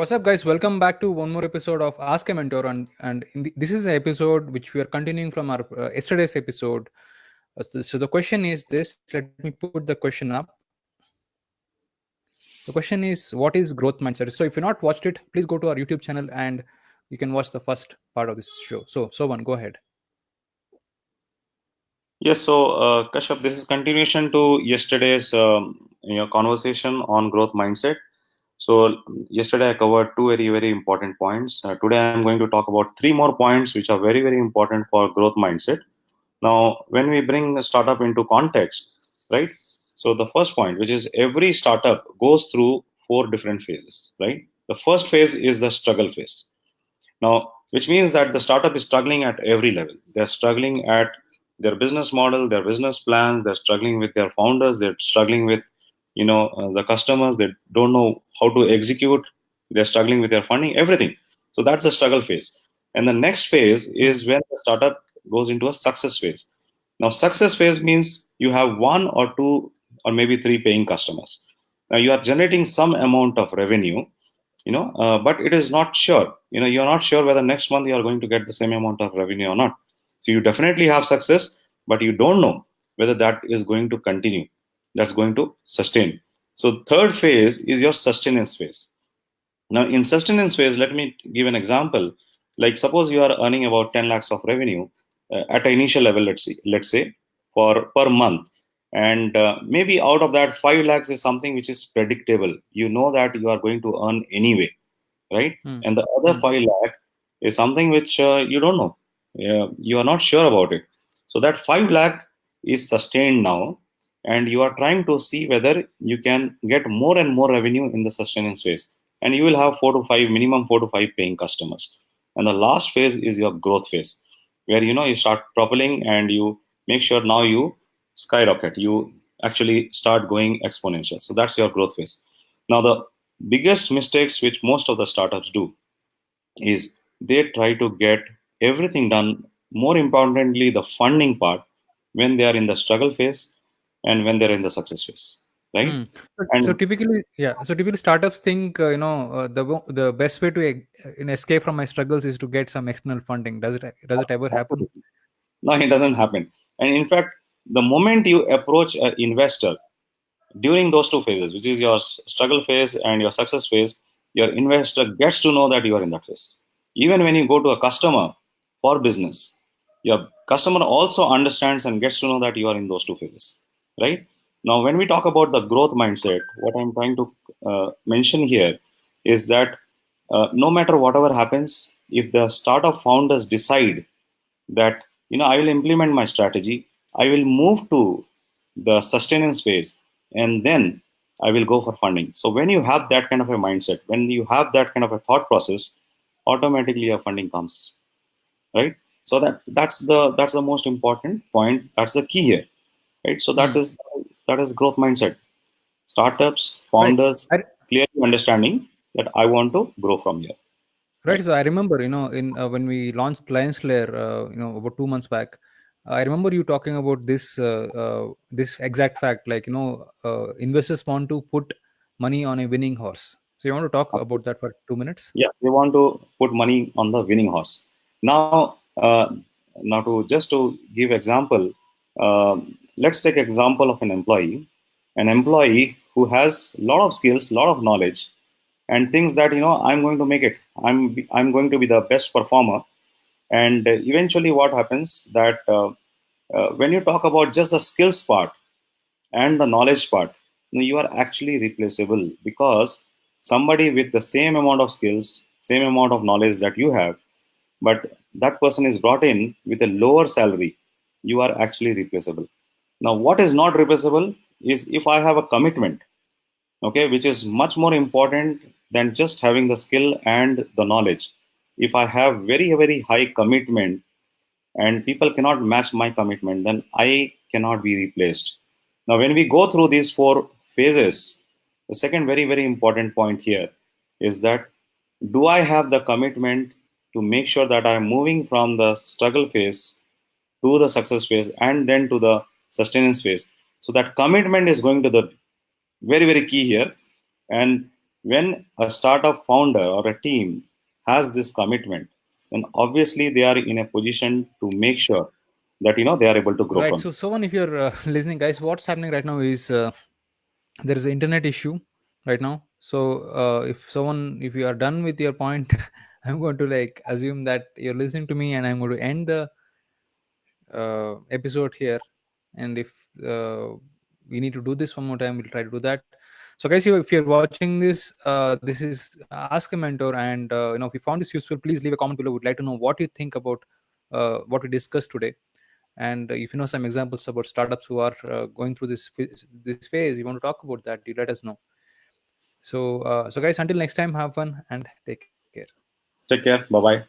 What's up, guys? Welcome back to one more episode of Askamentor, and this is an episode which we are continuing from our yesterday's episode. So the question is this. Let me put the question up. The question is, what is growth mindset? So if you're not watched it, please go to our YouTube channel and you can watch the first part of this show. So Sovan, go ahead. Yes, so Kashyap, this is continuation to yesterday's conversation on growth mindset. So yesterday I covered two very important points. Today I'm going to talk about three more points which are very important for growth mindset. Now, when we bring a startup into context, right? So the first point, which is every startup goes through four different phases, right? The first phase is the struggle phase. Now, which means that the startup is struggling at every level. They're struggling at their business model, their business plans. They're struggling with their founders. They're struggling with, the customers. They don't know how to execute. They're struggling with their funding, everything. So that's the struggle phase. And the next phase is when the startup goes into a success phase. Now, success phase means you have one or two or maybe three paying customers. Now, you are generating some amount of revenue, but it is not sure. You're not sure whether next month you are going to get the same amount of revenue or not. So you definitely have success, but you don't know whether that is going to continue, that's going to sustain. So third phase is your sustenance phase. Now, in sustenance phase, let me give an example. Like suppose you are earning about 10 lakhs of revenue at an initial level, let's say for per month, and maybe out of that 5 lakhs is something which is predictable. You know that you are going to earn anyway, right? And the other 5 lakh is something which you don't know. You are not sure about it. So that 5 lakh is sustained now, and you are trying to see whether you can get more and more revenue in the sustenance phase. And you will have minimum 4 to 5 paying customers. And the last phase is your growth phase, where you start propelling and you make sure now you skyrocket. You actually start going exponential. So that's your growth phase. Now, the biggest mistakes which most of the startups do is they try to get everything done, more importantly the funding part, when they are in the struggle phase and when they're in the success phase, right? So And typically, yeah. So typically, startups think the best way to escape from my struggles is to get some external funding. Does it ever happen? absolutely, no, it doesn't happen. And in fact, the moment you approach an investor during those two phases, which is your struggle phase and your success phase, your investor gets to know that you are in that phase. Even when you go to a customer for business, your customer also understands and gets to know that you are in those two phases, right? Now, when we talk about the growth mindset, what I'm trying to mention here is that no matter whatever happens, if the startup founders decide that I will implement my strategy, I will move to the sustenance phase, and then I will go for funding. So when you have that kind of a mindset, when you have that kind of a thought process, automatically your funding comes, right? So that's the most important point. That's the key here, right? So Hmm. that is growth mindset. Startups Right. founders clearly understanding that I want to grow from here, Right. right? So I remember, in when we launched Lions Lair, about 2 months back, I remember you talking about this exact fact. Like, investors want to put money on a winning horse. So you want to talk about that for 2 minutes? Yeah, they want to put money on the winning horse. Now, to just to give example, let's take example of an employee who has a lot of skills, lot of knowledge, and thinks that I'm going to make it. I'm going to be the best performer. And eventually, what happens that when you talk about just the skills part and the knowledge part, you are actually replaceable, because somebody with the same amount of skills, same amount of knowledge that you have, but that person is brought in with a lower salary, you are actually replaceable. Now, what is not replaceable is if I have a commitment, okay, which is much more important than just having the skill and the knowledge. If I have very high commitment and people cannot match my commitment, then I cannot be replaced. Now, when we go through these four phases, the second very important point here is that do I have the commitment to make sure that I'm moving from the struggle phase to the success phase and then to the sustenance phase? So that commitment is going to the very key here. And When a startup founder or a team has this commitment, then obviously they are in a position to make sure that they are able to grow Right. from. So, Someone, if you're listening, guys, what's happening right now is there is an internet issue right now. So, if you are done with your point, I'm going to like assume that you're listening to me, and I'm going to end the episode here. And if we need to do this one more time, we'll try to do that. So, guys, if you're watching this is Ask a Mentor, and if you found this useful, please leave a comment below. We'd like to know what you think about what we discussed today. And if you know some examples about startups who are going through this phase, you want to talk about that, you let us know. So guys, until next time, have fun and take care. Take care. Bye bye.